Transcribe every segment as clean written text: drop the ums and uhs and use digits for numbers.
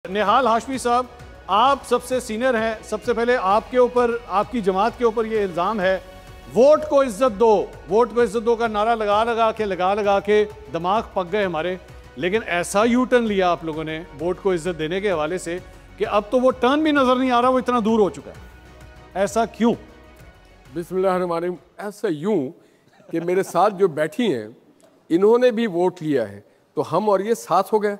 निहाल हाशमी साहब, आप सबसे सीनियर हैं, सबसे पहले आपके ऊपर, आपकी जमात के ऊपर ये इल्ज़ाम है वोट को इज्जत दो, वोट को इज्जत दो का नारा लगा के दिमाग पक गए हमारे। लेकिन ऐसा यू टर्न लिया आप लोगों ने वोट को इज्जत देने के हवाले से कि अब तो वो टर्न भी नजर नहीं आ रहा, वो इतना दूर हो चुका है। ऐसा क्यों? बिस्मिल्लाहिर्रहमानिर्रहीम। ऐसा यूं कि मेरे साथ जो बैठी हैं इन्होंने भी वोट लिया है, तो हम और ये साथ हो गए।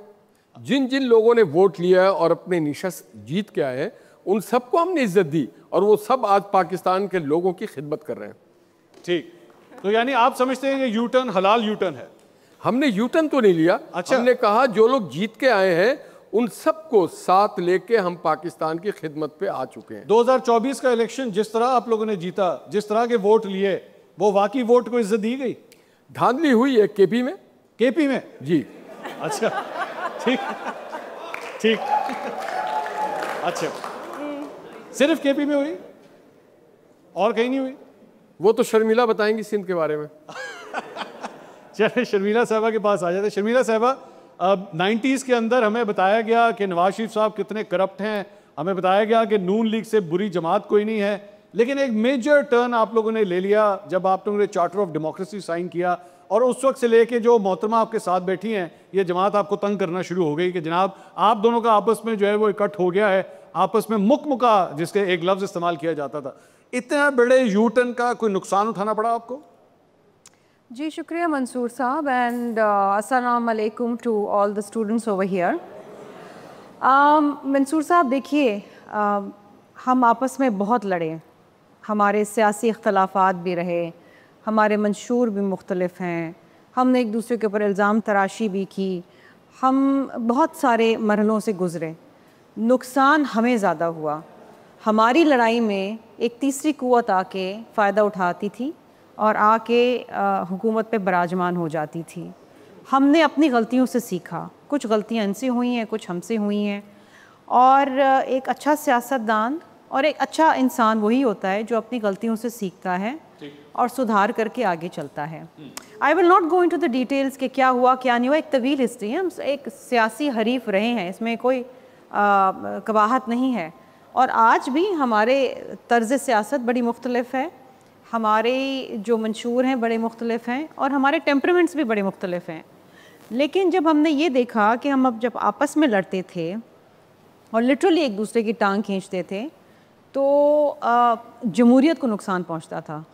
जिन जिन लोगों ने वोट लिया है और अपने निशस्त जीत के आए हैं उन सबको हमने इज्जत दी और वो सब आज पाकिस्तान के लोगों की खिदमत कर रहे हैं। ठीक, तो यानी आप समझते हैं कि यू टर्न हलाल यू टर्न है? हमने यू टर्न तो नहीं लिया। अच्छा। हमने कहा जो लोग जीत के आए हैं उन सबको साथ लेके हम पाकिस्तान की खिदमत पे आ चुके हैं। 2024 का इलेक्शन जिस तरह आप लोगों ने जीता, जिस तरह के वोट लिए, वो वाकई वोट को इज्जत दी गई? धांधली हुई है केपी में। केपी में? जी। अच्छा, ठीक ठीक, अच्छा, सिर्फ केपी में हुई और कहीं नहीं हुई? वो तो शर्मिला बताएंगी सिंध के बारे में। चलिए शर्मिला साहबा के पास आ जाते हैं। शर्मिला साहबा, अब 90s के अंदर हमें बताया गया कि नवाज शरीफ साहब कितने करप्ट हैं, हमें बताया गया कि नून लीग से बुरी जमात कोई नहीं है, लेकिन एक मेजर टर्न आप लोगों ने ले लिया जब आप लोगों ने चार्टर ऑफ डेमोक्रेसी साइन किया, और उस वक्त से लेके जो मोहतरमा आपके साथ बैठी हैं ये जमात आपको तंग करना शुरू हो गई कि जनाब आप दोनों का आपस में जो है वो इकट्ठ हो गया है, आपस में मुक्का जिसके एक लफ्ज़ इस्तेमाल किया जाता था। इतना बड़े यू टर्न का कोई नुकसान उठाना पड़ा आपको? जी शुक्रिया मंसूर साहब, एंड अस्सलाम वालेकुम to all the students over here. Mansoor साहब देखिए, हम आपस में बहुत लड़े, हमारे सियासी इख्तलाफात भी रहे, हमारे मंशूर भी मुख्तलिफ हैं, हमने एक दूसरे के ऊपर इल्ज़ाम तराशी भी की, हम बहुत सारे मरहलों से गुज़रे। नुकसान हमें ज़्यादा हुआ। हमारी लड़ाई में एक तीसरी कुव्वत आके फ़ायदा उठाती थी और आके हुकूमत पे बराजमान हो जाती थी। हमने अपनी गलतियों से सीखा, कुछ गलतियाँ इनसे हुई हैं, कुछ हमसे हुई हैं, और एक अच्छा सियासतदान और एक अच्छा इंसान वही होता है जो अपनी गलतियों से सीखता है और सुधार करके आगे चलता है। I will not go into the details कि क्या हुआ क्या नहीं हुआ, एक तवील हिस्ट्री है, हम एक सियासी हरीफ रहे हैं, इसमें कोई कबाहत नहीं है। और आज भी हमारे तर्ज़ सियासत बड़ी मुख्तलिफ है, हमारे जो मंशूर हैं बड़े मुख्तलिफ हैं और हमारे टेम्परामेंट्स भी बड़े मुख्तलिफ हैं। लेकिन जब हमने ये देखा कि हम अब जब आपस में लड़ते थे और लिटरली एक दूसरे की टांग खींचते थे तो जमहूरियत को नुकसान पहुंचता था।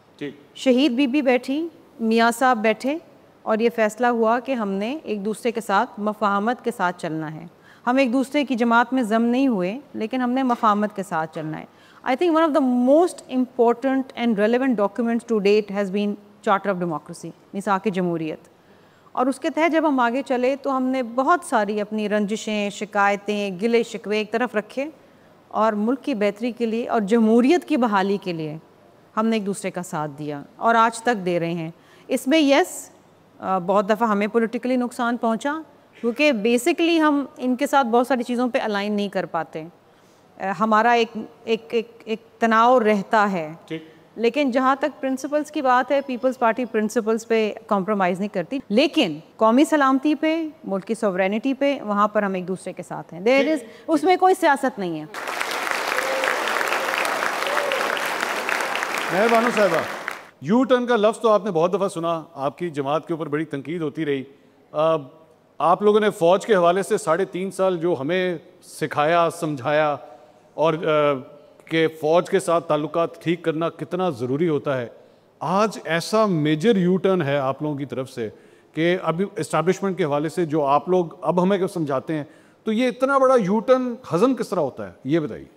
शहीद बीबी बैठी, मियाँ साहब बैठे, और ये फ़ैसला हुआ कि हमने एक दूसरे के साथ मफ़ाहमत के साथ चलना है। हम एक दूसरे की जमात में ज़म नहीं हुए, लेकिन हमने मफ़ाहमत के साथ चलना है। I think one of the most important and relevant documents to date has been charter of democracy, Misaq Jamhuriyat. और उसके तहत जब हम आगे चले तो हमने बहुत सारी अपनी रंजिशें, शिकायतें, गिले शिकवे एक तरफ रखे और मुल्क की बेहतरी के लिए और जमहूरियत की बहाली के लिए हमने एक दूसरे का साथ दिया और आज तक दे रहे हैं। इसमें बहुत दफ़ा हमें पॉलिटिकली नुकसान पहुंचा क्योंकि बेसिकली हम इनके साथ बहुत सारी चीज़ों पे अलाइन नहीं कर पाते, हमारा एक तनाव रहता है। लेकिन जहाँ तक प्रिंसिपल्स की बात है, पीपल्स पार्टी प्रिंसिपल्स पे कॉम्प्रोमाइज़ नहीं करती, लेकिन कौमी सलामती पे, मुल्क की सॉवरेनिटी पे, वहाँ पर हम एक दूसरे के साथ हैं। देयर इज़, उसमें कोई सियासत नहीं है। मेहरबानो साहिबा, यू टर्न का लफ्ज़ तो आपने बहुत दफ़ा सुना, आपकी जमात के ऊपर बड़ी तनकीद होती रही। आप लोगों ने फ़ौज के हवाले से 3.5 साल जो हमें सिखाया, समझाया और कि फ़ौज के साथ ताल्लुकात ठीक करना कितना ज़रूरी होता है, आज ऐसा मेजर यू टर्न है आप लोगों की तरफ से कि अभी इस्टेब्लिशमेंट के हवाले से जो आप लोग अब हमें समझाते हैं, तो ये इतना बड़ा यू टर्न हज़म किस तरह होता है, ये बताइए।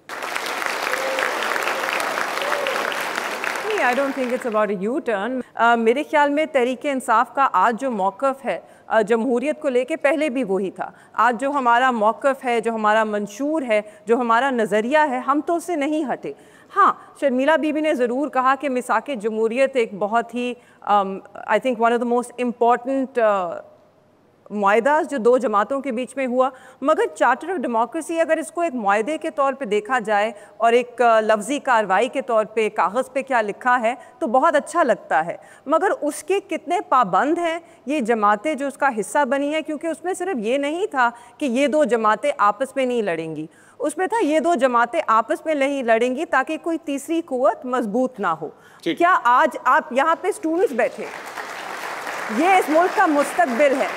I don't think it's about a U turn. मेरे ख्याल में तहरीक इंसाफ का आज जो मौक़िफ़ है जमहूरियत को लेके पहले भी वही था। आज जो हमारा मौक़िफ़ है, जो हमारा मंशूर है, जो हमारा नज़रिया है, हम तो उससे नहीं हटे। हाँ, शर्मिला बीबी ने ज़रूर कहा कि मिसाक जमहूरियत एक बहुत ही I think one of the most important मुआहदा जो दो जमातों के बीच में हुआ, मगर चार्टर ऑफ डेमोक्रेसी अगर इसको एक मुआहदे के तौर पे देखा जाए और एक लफ्ज़ी कार्रवाई के तौर पे कागज़ पे क्या लिखा है तो बहुत अच्छा लगता है, मगर उसके कितने पाबंद हैं ये जमातें जो उसका हिस्सा बनी हैं, क्योंकि उसमें सिर्फ ये नहीं था कि ये दो जमातें आपस में नहीं लड़ेंगी, उसमें था ये दो जमातें आपस में नहीं लड़ेंगी ताकि कोई तीसरी कुव्वत मजबूत ना हो। क्या आज आप यहाँ पे स्टूडेंट्स बैठे, ये इस मुल्क का मुस्तकबिल है।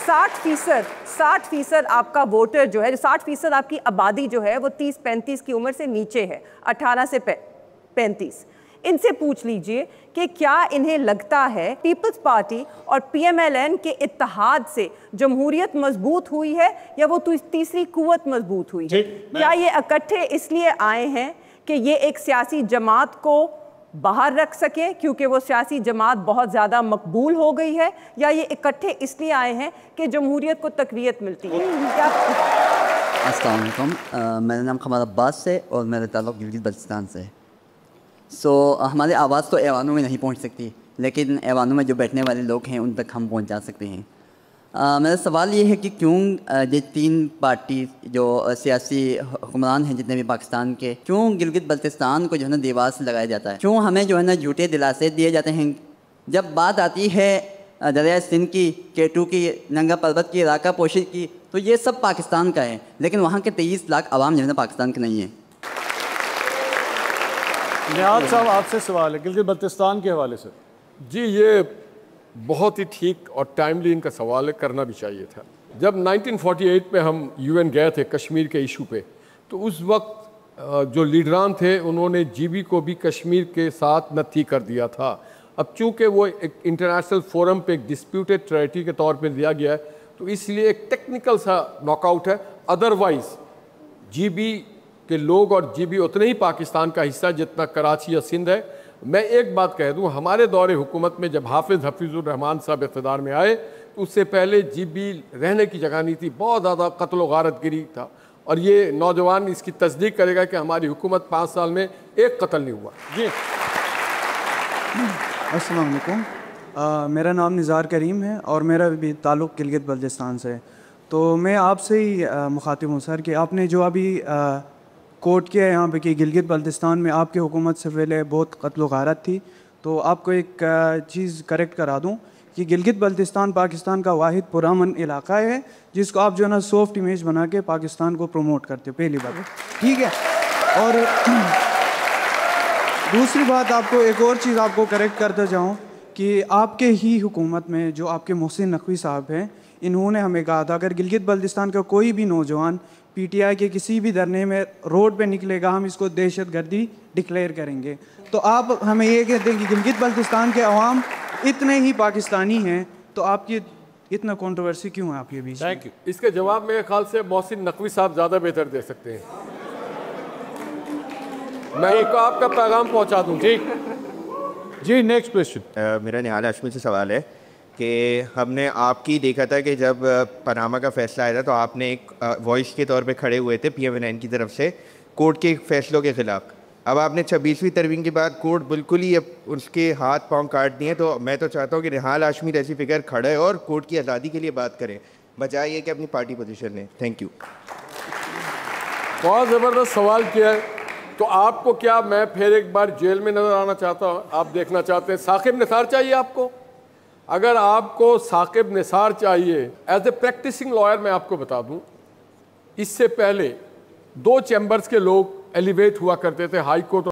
60% आपका वोटर जो है, 60% आपकी आबादी जो है वो 30-35 की उम्र से नीचे है, 18 से 35। इनसे पूछ लीजिए कि क्या इन्हें लगता है पीपल्स पार्टी और PMLN के इत्तेहाद से जमहूरियत मजबूत हुई है या वो तीसरी कुव्वत मजबूत हुई है? क्या ये इकट्ठे इसलिए आए हैं कि ये एक सियासी जमात को बाहर रख सके क्योंकि वो सियासी जमात बहुत ज़्यादा मकबूल हो गई है, या ये इकट्ठे इसलिए आए हैं कि जमहूरियत को तकवीत मिलती है? अस्सलाम वालेकुम, मेरा नाम कमर अब्बास है और मेरा ताल्लुक़ गिलगित बल्तिस्तान से है। हमारी आवाज़ तो ऐवानों में नहीं पहुंच सकती, लेकिन ऐवानों में जो बैठने वाले लोग हैं उन तक हम पहुंचा सकते हैं। मेरा सवाल ये है कि क्यों ये तीन पार्टी जो सियासी हुक्मरान हैं जितने भी पाकिस्तान के, क्यों गिलगित बल्तिस्तान को जो है ना दीवार से लगाया जाता है? क्यों हमें जो है ना झूठे दिलासे दिए जाते हैं? जब बात आती है दरिया सिंध की, K2 की, नंगा पर्वत की, राका पोशी की, तो ये सब पाकिस्तान का है, लेकिन वहाँ के 23 लाख आवाम जो है ना पाकिस्तान के नहीं है। नियाज़ साहब आपसे सवाल है गिलगित बल्तिस्तान के हवाले से। जी, ये बहुत ही ठीक और टाइमली इनका सवाल है, करना भी चाहिए था। जब 1948 में हम UN गए थे कश्मीर के इशू पे, तो उस वक्त जो लीडरान थे उन्होंने GB को भी कश्मीर के साथ नथी कर दिया था। अब चूँकि वो एक इंटरनेशनल फोरम पे एक डिस्प्यूटेड टेरिटरी के तौर पे दिया गया है, तो इसलिए एक टेक्निकल सा नॉकआउट है। अदरवाइज़ GB के लोग और GB उतने ही पाकिस्तान का हिस्सा जितना कराची या सिंध है। मैं एक बात कह दूं, हमारे दौरे हुकूमत में जब हफीज़ुर रहमान साहब इक़्तिदार में आए तो उससे पहले GB रहने की जगह नहीं थी, बहुत ज़्यादा कत्ल व गारतगिरी था, और ये नौजवान इसकी तस्दीक करेगा कि हमारी हुकूमत 5 साल में एक कत्ल नहीं हुआ। जी, अस्सलाम वालेकुम, मेरा नाम निज़ार करीम है और मेरा भी ताल्लुक़ गिलगित बल्तिस्तान से है। तो मैं आपसे ही मुखातिब हूँ सर कि आपने जो अभी कोट किया है यहाँ पे कि गिलगित बल्तिस्तान में आपकी हुकूमत से पहले बहुत कत्ल व गारत थी, तो आपको एक चीज़ करेक्ट करा दूँ कि गिलगित बल्तिस्तान पाकिस्तान का वाहिद पुरअमन इलाका है जिसको आप जो है ना सॉफ्ट इमेज बना के पाकिस्तान को प्रमोट करते हो, पहली बात, ठीक है। और दूसरी बात, आपको एक और चीज़ आपको करेक्ट करता जाऊँ कि आपके ही हुकूमत में जो आपके मोहसिन नकवी साहब हैं, इन्होंने हमें कहा था अगर गिलगित बल्तिस्तान का कोई भी नौजवान PTI के किसी भी धरने में रोड पे निकलेगा हम इसको दहशतगर्दी डिक्लेयर करेंगे। तो आप हमें ये कहते हैं कि गिलगित बल्तिस्तान के अवाम इतने ही पाकिस्तानी हैं, तो आपकी इतना कंट्रोवर्सी क्यों है आपके बीच? Thank you. इसके जवाब मेरे ख्याल से मोहसिन नकवी साहब ज़्यादा बेहतर दे सकते हैं। मैं उनको आपका पैगाम पहुँचा दूँ। जी, नेक्स्ट क्वेश्चन। मेरा निहाल हाशमी से सवाल है कि हमने आपकी देखा था कि जब पनामा का फैसला आया था तो आपने एक वॉइस के तौर पे खड़े हुए थे PMLN की तरफ से कोर्ट के फैसलों के ख़िलाफ़। अब आपने 26वीं तरमीम के बाद कोर्ट बिल्कुल ही अब उसके हाथ पांव काट दिए, तो मैं तो चाहता हूँ कि निहाल हाशमी जैसी फिगर खड़े और कोर्ट की आज़ादी के लिए बात करें, बजाय ये कि अपनी पार्टी पोजीशन लें। Thank you. बहुत ज़बरदस्त सवाल किया है। तो आपको क्या मैं फिर एक बार जेल में नज़र आना चाहता हूँ? आप देखना चाहते हैं साकिब निसार चाहिए आपको? अगर आपको साकिब निसार चाहिए एज ए प्रैक्टिसिंग लॉयर, मैं आपको बता दूं, इससे पहले 2 चैम्बर्स के लोग एलिवेट हुआ करते थे, हाई कोर्ट